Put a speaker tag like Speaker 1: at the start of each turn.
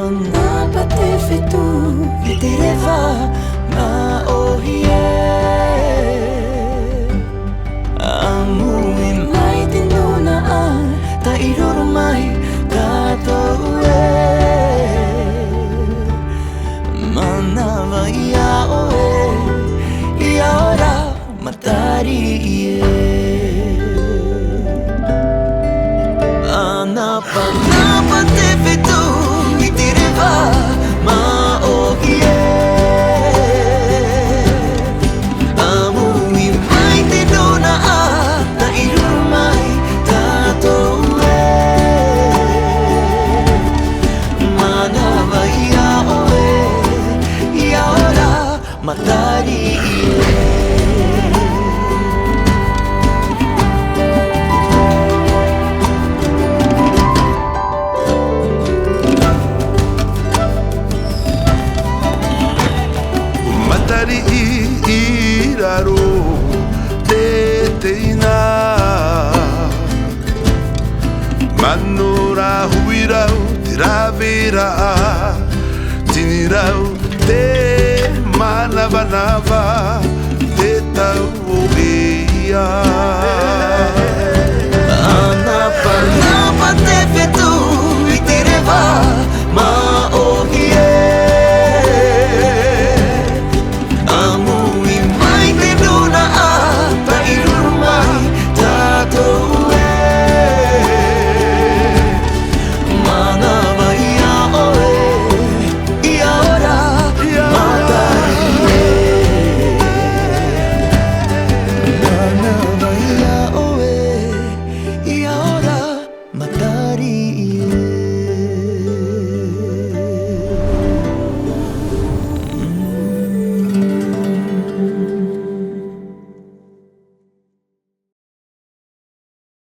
Speaker 1: Manapa te fetu I te rewa ma ohie Amui mai te nuna a Ta iroro mai tātou e Manawa ia oe Ia ora Matari'i e Anapa te fetu I te rewa ma ohie Amui mai te nuna a Ta iroro mai tātou e Manawa ia oe Ia ora Matari'i e
Speaker 2: Matari'i I raro te teina Mano rā hui rau te rawera Tini rau te manawa nawa Te tau o ia